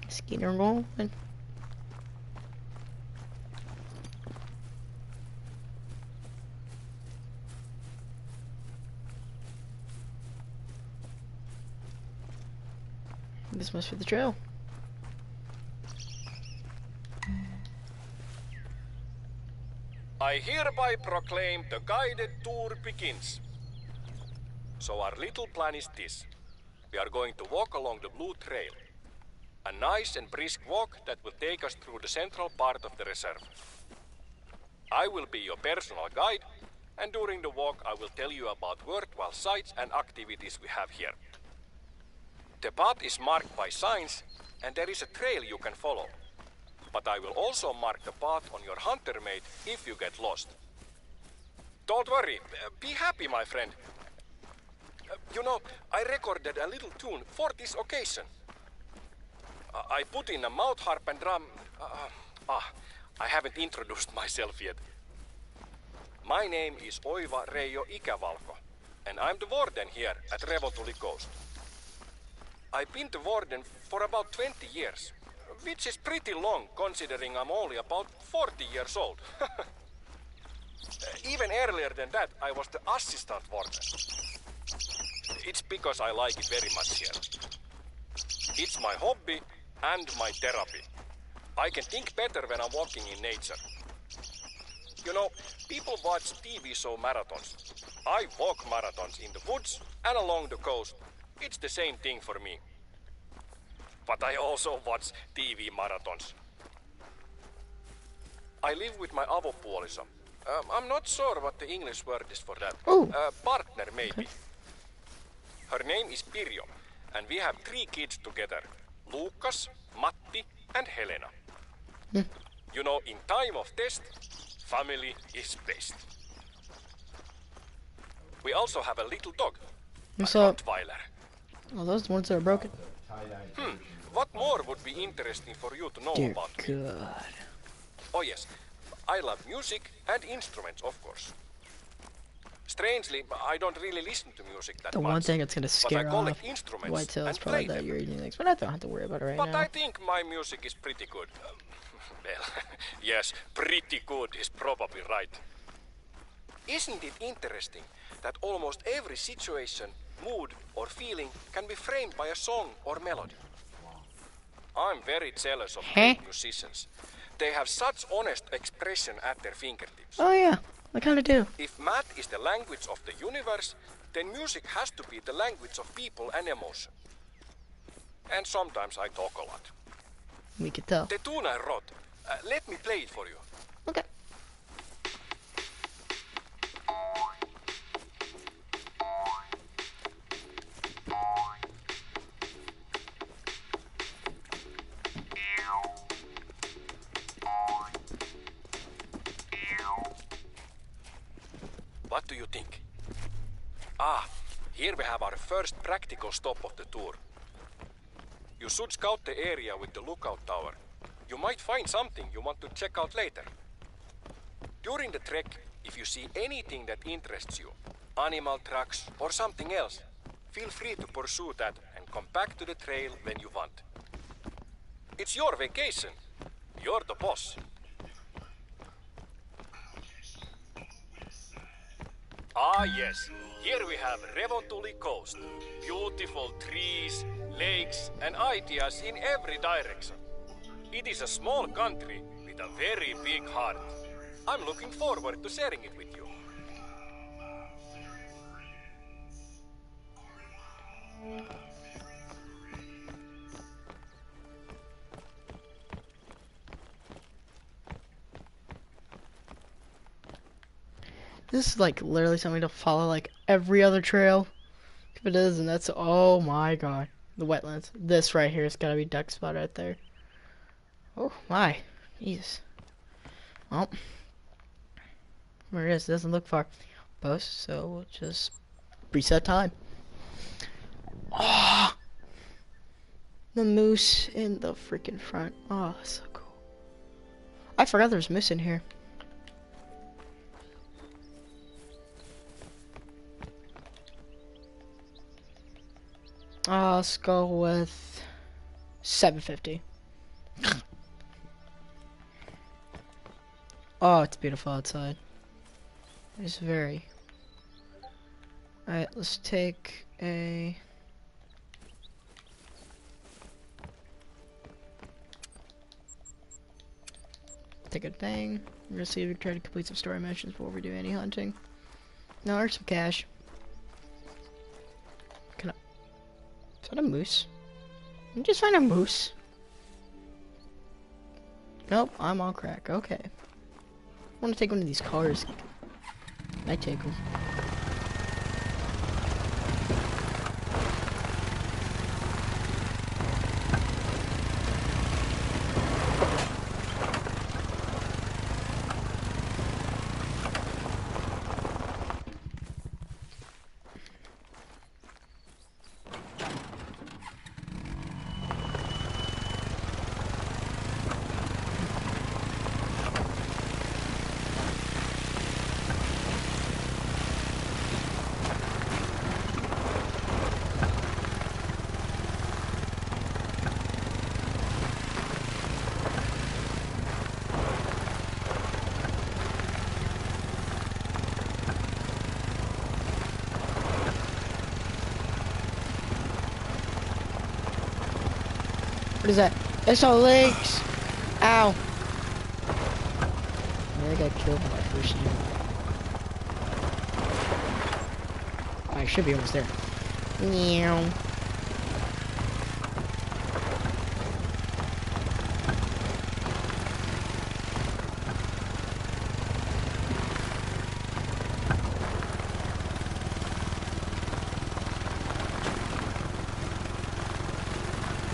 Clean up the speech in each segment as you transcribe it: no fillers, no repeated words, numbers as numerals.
Skinner going. This must be the trail. I hereby proclaim the guided tour begins. So our little plan is this. We are going to walk along the blue trail. A nice and brisk walk that will take us through the central part of the reserve. I will be your personal guide, and during the walk I will tell you about worthwhile sights and activities we have here. The path is marked by signs, and there is a trail you can follow. But I will also mark the path on your hunter mate if you get lost. Don't worry, be happy, my friend. You know, I recorded a little tune for this occasion. I put in a mouth harp and drum. I haven't introduced myself yet. My name is Oiva Reijo Ikävalko, and I'm the warden here at Revotuli Coast. I've been the warden for about 20 years, which is pretty long considering I'm only about 40 years old. Even earlier than that, I was the assistant warden. It's because I like it very much here. It's my hobby and my therapy. I can think better when I'm walking in nature. You know, people watch TV show marathons. I walk marathons in the woods and along the coast. It's the same thing for me. But I also watch TV marathons. I live with my avopuoliso. I'm not sure what the English word is for that. Partner, maybe. Her name is Pirjo, and we have 3 kids together. Lukas, Matti, and Helena. You know, in time of test, family is best. We also have a little dog. What's a up? Rottweiler. Oh, those are the ones that are broken. What more would be interesting for you to know Dear about me? God. Oh yes, I love music and instruments, of course. Strangely, I don't really listen to music that The much. one thing that's gonna scare but I off collect instruments whitetails and probably play that them. you're eating things, but I don't have to worry about it right But now. I think my music is pretty good. Well, yes, pretty good is probably right. Isn't it interesting that almost every situation, mood, or feeling can be framed by a song or melody? I'm very jealous of great musicians. They have such honest expression at their fingertips. Oh yeah, I kinda do. If math is the language of the universe, then music has to be the language of people and emotion. And sometimes I talk a lot. We could tell. The tune I wrote, let me play it for you. Okay. What do you think? Here we have our first practical stop of the tour. You should scout the area with the lookout tower. You might find something you want to check out later. During the trek, if you see anything that interests you, animal tracks or something else, feel free to pursue that and come back to the trail when you want. It's your vacation. You're the boss. Ah yes, here we have Revotuli Coast. Beautiful trees, lakes and ideas in every direction. It is a small country with a very big heart. I'm looking forward to sharing it with you. This is like literally something to follow like every other trail. If it is, and that's, oh my god. The wetlands. This right here has gotta be duck spot right there. Oh my. Jesus. Well. Where it is, it doesn't look far. Post, so we'll just reset time. Oh, the moose in the freaking front. Oh, so cool. I forgot there was moose in here. Let's go with 750. Oh, it's beautiful outside. It's very. Alright, let's take a... Take a thing. We're gonna see if we can try to complete some story missions before we do any hunting. No, there's some cash. Can I... Is that a moose? Did you just find a moose? Nope, I'm on crack. Okay. I want to take one of these cars. I take them. What is that? It's our legs! Ow! I got killed by my first unit. I should be almost there. Meow.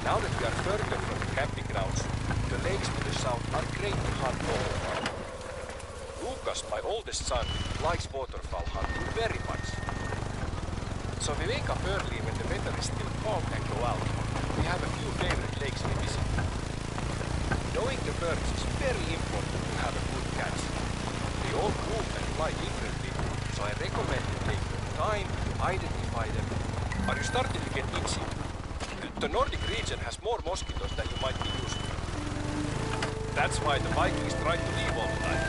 Now that we are further from the camping grounds, the lakes to the south are great to hunt over. Lucas, my oldest son, likes waterfowl hunting very much. So we wake up early when the weather is still calm and go out. We have a few favorite lakes we visit. Knowing the birds is very important to have a good catch. They all move and fly differently, so I recommend you take the time to identify them. Are you starting to get itchy? The Nordic region has more mosquitoes than you might be used to. That's why the Vikings try to leave all the time.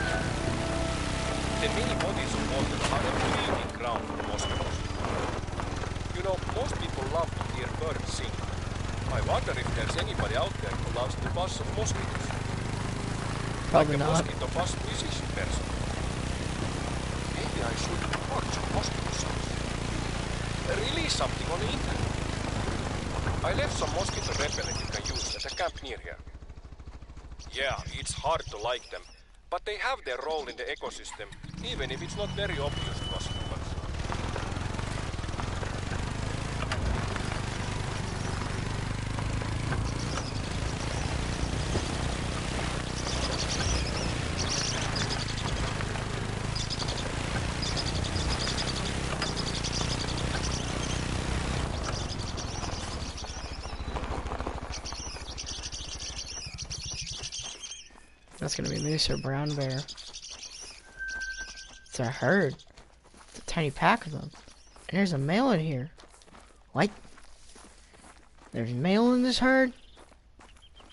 The many bodies of water are a breeding ground for mosquitoes. You know, most people love to hear birds sing. I wonder if there's anybody out there who loves the buzz of mosquitoes. Probably like a not. mosquito buzz musician person. Maybe I should record some mosquito songs. Release something on the internet. I left some mosquito repellent you can use at a camp near here. Yeah, it's hard to like them, but they have their role in the ecosystem, even if it's not very obvious to us humans. That's gonna be moose or brown bear. It's a herd. It's a tiny pack of them. And there's a male in here. What? There's male in this herd?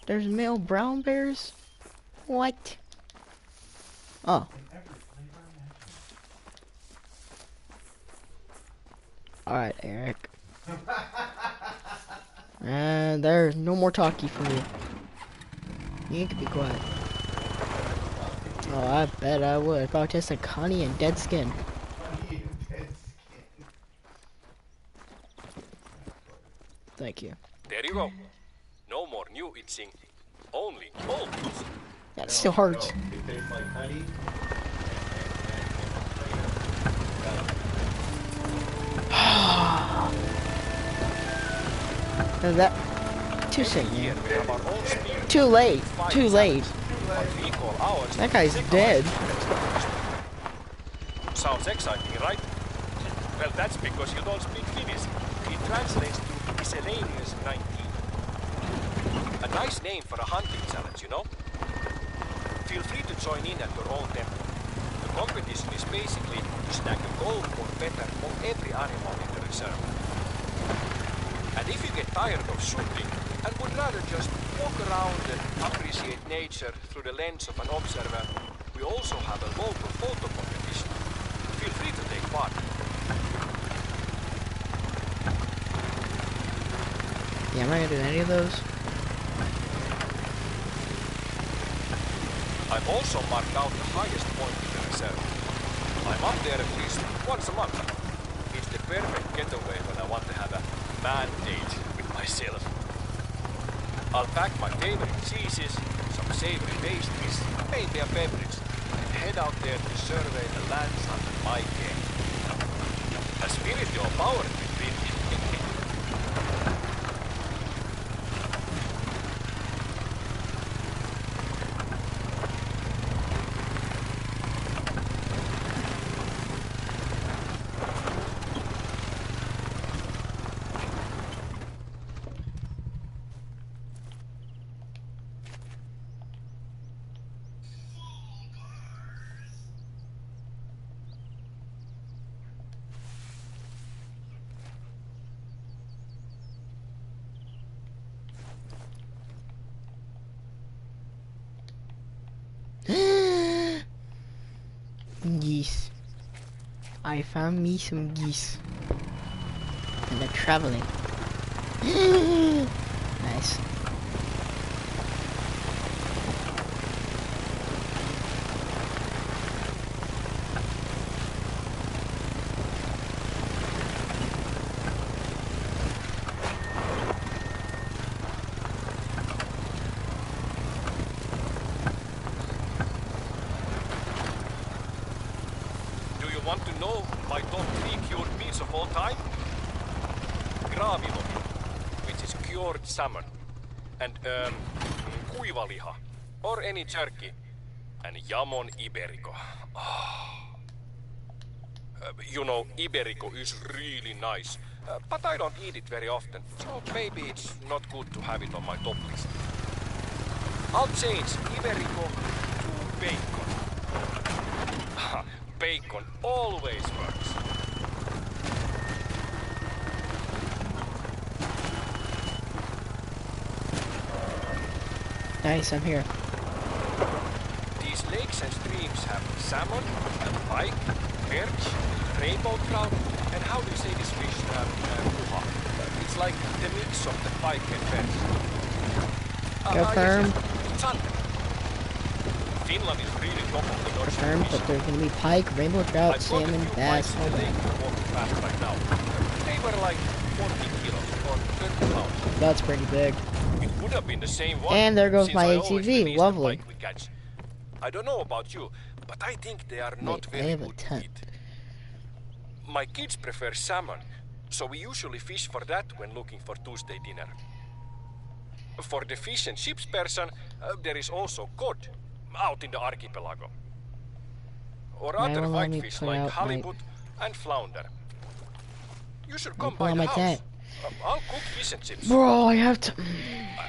There's male brown bears? What? Oh. Alright, Eric. And there's no more talkie from you. You can be quiet. Oh, I bet I would. Probably taste like honey and dead skin. Thank you. There you go. No more new itching, only old itching. Yeah, it still hurts. It tastes like honey. That too soon, Here man. we have our own speed. Too late. Too late. But we call ours That guy's second dead. Sounds exciting, right? Well, that's because you don't speak Finnish. It translates to miscellaneous 19. A nice name for a hunting challenge, you know? Feel free to join in at your own tempo. The competition is basically to snag a goal or better on every animal in the reserve. And if you get tired of shooting, and would rather just walk around and appreciate nature through the lens of an observer, we also have a local photo competition. Feel free to take part. Yeah, I'm not gonna do any of those. I've also marked out the highest point in the reserve. I'm up there at least once a month. It's the perfect getaway when I want to have a man date with myself. I'll pack my favorite cheeses, some savory pastries, maybe a beverage, and head out there to survey the lands under my care. A spirit or power between. Geese. I found me some geese. And they're traveling. Nice. Do you want to know my top 3 cured meats of all time? Gravilo, which is cured salmon, and kuivaliha, or any jerky, and jamon iberico. You know, iberico is really nice, but I don't eat it very often, so maybe it's not good to have it on my top list. I'll change iberico to bacon. Bacon always works. Nice, I'm here. These lakes and streams have salmon, pike, perch, rainbow trout, and how do you say this fish? Kuha. It's like the mix of the pike and perch. Go firm. Finland is really top of the North Confirmed that there's gonna be pike, rainbow trout, salmon, bass, all that. Right now. They were like 40 kilos or 30 pounds. That's pretty big. It would have been the same one. And there goes since my I always ATV. release the Lovely. pike we catch. I don't know about you, but I think they are not Wait, I very have a good to tent. eat. My kids prefer salmon, so we usually fish for that when looking for Tuesday dinner. For the fish and chips person, there is also cod out in the archipelago. Or Now other allow me whitefish put like out my- halibut and flounder. You should come pull by out the my house. tent. I'll cook fish and chips. Bro, I have to.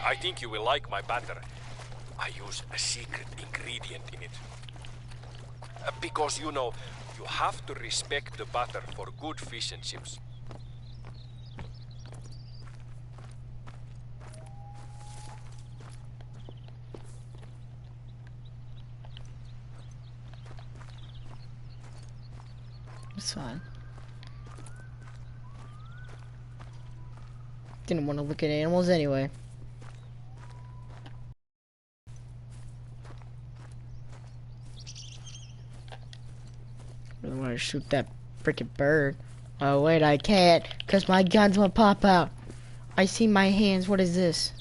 I think you will like my batter. I use a secret ingredient in it. Because, you know, you have to respect the batter for good fish and chips. It's fine. Didn't want to look at animals anyway. Really want to shoot that freaking bird. Oh wait, I can't, cause my guns will pop out. I see my hands. What is this?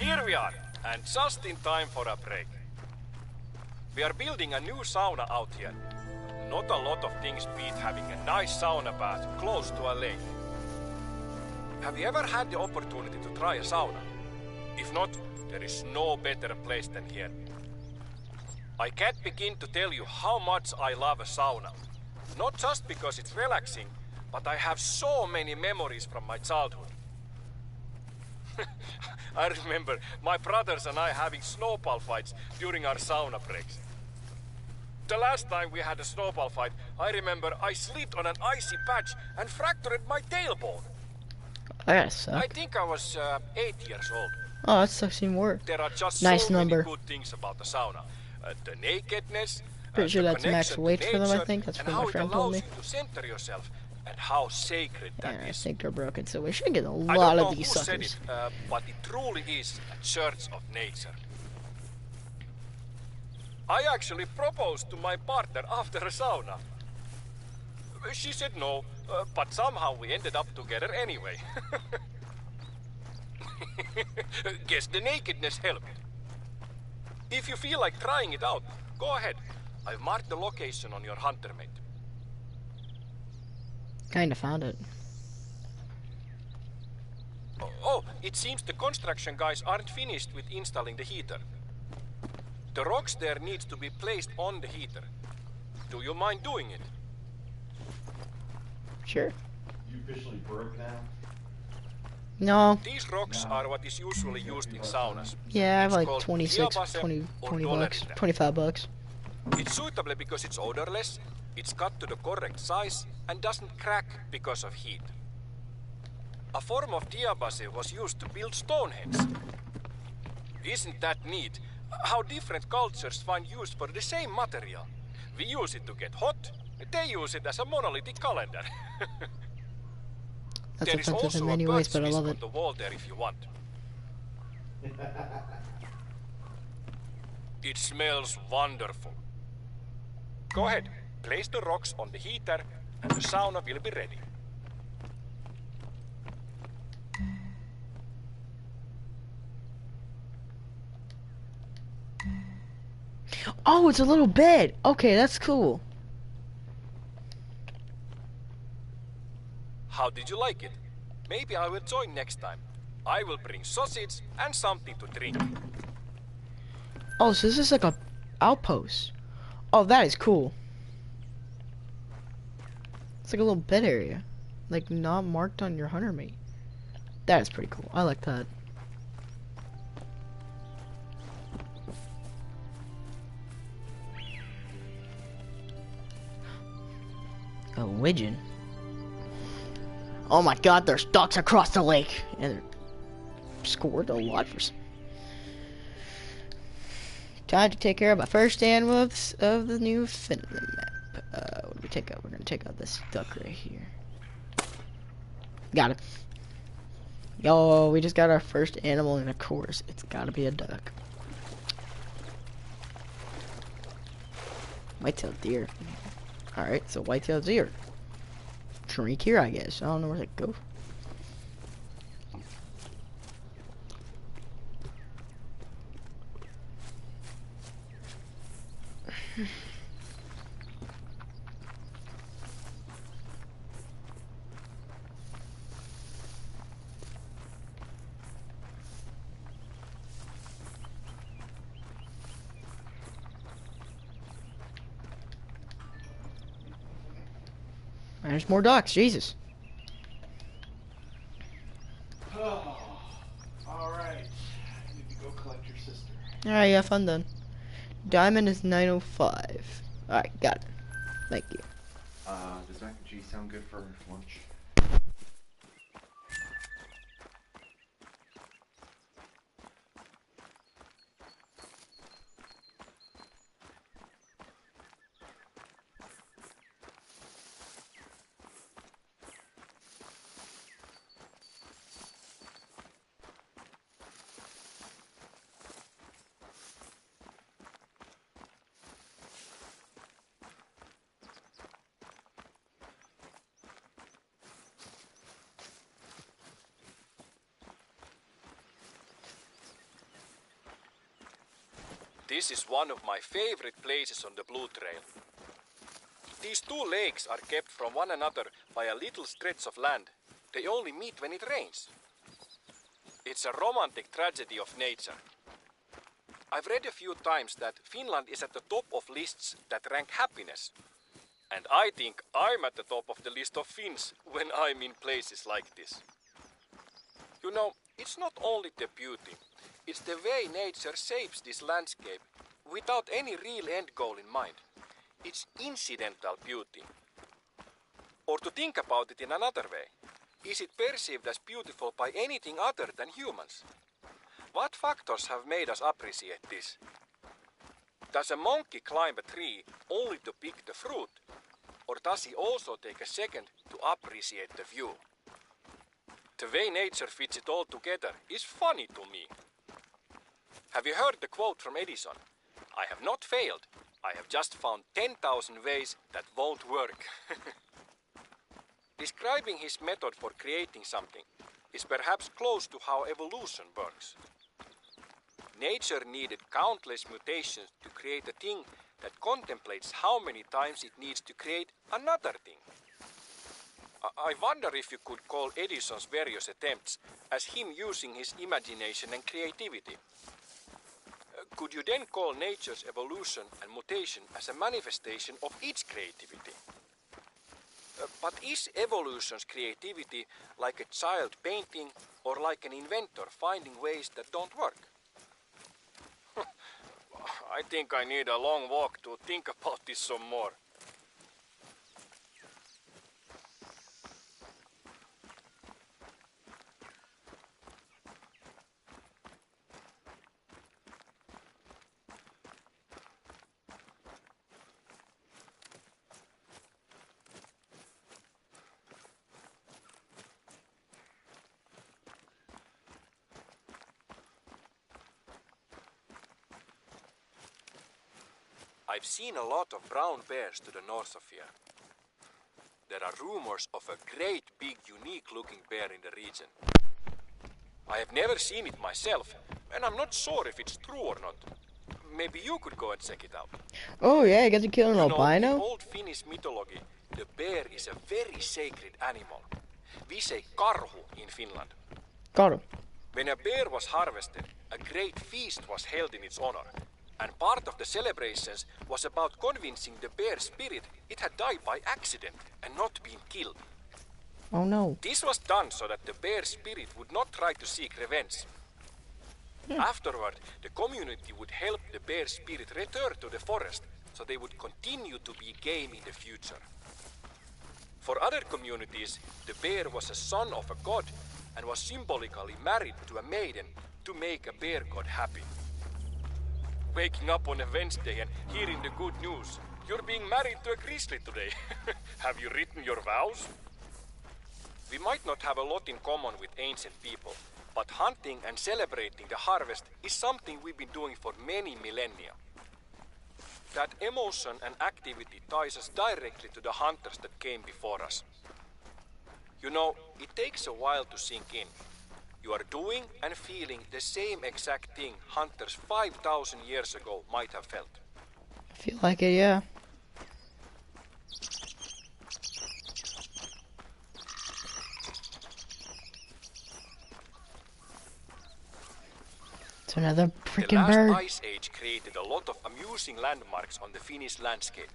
Here we are, and just in time for a break. We are building a new sauna out here. Not a lot of things beat having a nice sauna bath close to a lake. Have you ever had the opportunity to try a sauna? If not, there is no better place than here. I can't begin to tell you how much I love a sauna. Not just because it's relaxing, but I have so many memories from my childhood. I remember my brothers and I having snowball fights during our sauna breaks. The last time we had a snowball fight, I remember I slipped on an icy patch and fractured my tailbone. That gotta I suck. think I was 8 years old. Oh, that sucks even more. There are just Nice so many number. good things about the sauna. The nakedness, Pretty sure the that's max connection to weight for them, I nature, think. That's and what my how it friend told allows me. you to center yourself, and how sacred that And I is. think they're broken, so we should get a I don't lot know of these who said suckers. it, but it truly is a church of nature. I actually proposed to my partner after a sauna. She said no, but somehow we ended up together anyway. Guess the nakedness helped. If you feel like trying it out, go ahead. I've marked the location on your hunter mate. Kinda found it. Oh, it seems the construction guys aren't finished with installing the heater. The rocks there needs to be placed on the heater. Do you mind doing it? Sure. You officially broke now? No. These rocks are what is usually used in saunas. Yeah, I have It's like called 26, diabase 20 or 20 bucks. dolerite. 25 bucks. It's suitable because it's odorless, it's cut to the correct size, and doesn't crack because of heat. A form of diabase was used to build Stonehenge. Isn't that neat? How different cultures find use for the same material. We use it to get hot, they use it as a monolithic calendar. That's There is offensive also in a many ways, bird's but I nest love on it. the wall there if you want. It smells wonderful. Go ahead, place the rocks on the heater and the sauna will be ready. Oh, it's a little bed. Okay, that's cool. How did you like it? Maybe I will join next time. I will bring sausage and something to drink. Oh, so this is like a outpost. Oh, that is cool. It's like a little bed area. Like, not marked on your hunter mate. That is pretty cool. I like that. A widgeon. Oh my god, there's ducks across the lake. And they're scored a lot for some. Time to take care of my first animal of the new Finland map. What do we take out? We're gonna take out this duck right here. Got it. Yo, we just got our first animal, and of course, it's gotta be a duck. White-tailed deer. Alright, so white-tailed deer. Drink here, I guess. I don't know where to go. There's more ducks, Jesus. Oh, alright. I need to go collect your sister. Alright, yeah, fun done. Diamond is 905. Alright, got it. Thank you. Does mac and cheese sound good for lunch? This is one of my favorite places on the Blue Trail. These two lakes are kept from one another by a little stretch of land. They only meet when it rains. It's a romantic tragedy of nature. I've read a few times that Finland is at the top of lists that rank happiness. And I think I'm at the top of the list of Finns when I'm in places like this. You know, it's not only the beauty, it's the way nature shapes this landscape without any real end goal in mind. It's incidental beauty. Or to think about it in another way, is it perceived as beautiful by anything other than humans? What factors have made us appreciate this? Does a monkey climb a tree only to pick the fruit? Or does he also take a second to appreciate the view? The way nature fits it all together is funny to me. Have you heard the quote from Edison? I have not failed. I have just found 10,000 ways that won't work. Describing his method for creating something is perhaps close to how evolution works. Nature needed countless mutations to create a thing that contemplates how many times it needs to create another thing. I wonder if you could call Edison's various attempts as him using his imagination and creativity. Could you then call nature's evolution and mutation as a manifestation of its creativity? But is evolution's creativity like a child painting or like an inventor finding ways that don't work? I think I need a long walk to think about this some more. I've seen a lot of brown bears to the north of here. There are rumors of a great big unique looking bear in the region. I have never seen it myself, and I'm not sure if it's true or not. Maybe you could go and check it out. Oh yeah, you got to kill an In albino? old Finnish mythology, the bear is a very sacred animal. We say karhu in Finland. Got him. When a bear was harvested, a great feast was held in its honor. And part of the celebrations was about convincing the bear spirit it had died by accident and not been killed. Oh no. This was done so that the bear spirit would not try to seek revenge. Afterward, the community would help the bear spirit return to the forest so they would continue to be game in the future. For other communities, the bear was a son of a god and was symbolically married to a maiden to make a bear god happy. Waking up on a Wednesday and hearing the good news. You're being married to a grizzly today. Have you written your vows? We might not have a lot in common with ancient people, but hunting and celebrating the harvest is something we've been doing for many millennia. That emotion and activity ties us directly to the hunters that came before us. You know, it takes a while to sink in. You are doing and feeling the same exact thing hunters 5,000 years ago might have felt. I feel like it, yeah. It's another The freaking last bird. ice age created a lot of amusing landmarks on the Finnish landscape.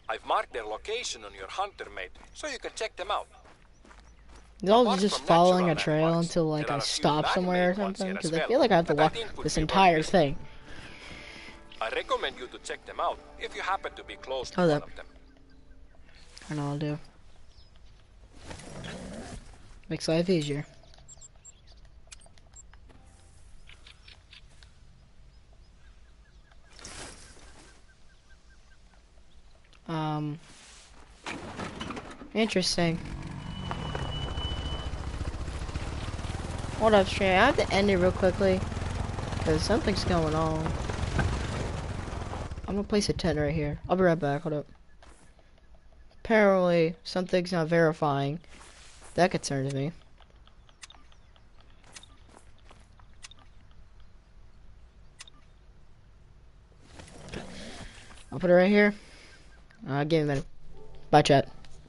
I've marked their location on your hunter mate, so you can check them out. Y'all Apart just from following a natural trail landmarks, until like there I are a few stop somewhere or man-made ones something? here Because as I well feel like I have to that I walk think would this be worth entire visiting. thing. I recommend you to check them out if you happen to be close to Hold one up. of them. I know I'll do. Makes life easier. Interesting. Hold up, Shay. I have to end it real quickly because something's going on. I'm gonna place a tent right here. I'll be right back. Hold up. Apparently, something's not verifying. That concerns me. I'll put it right here. Give me a minute. Bye, chat.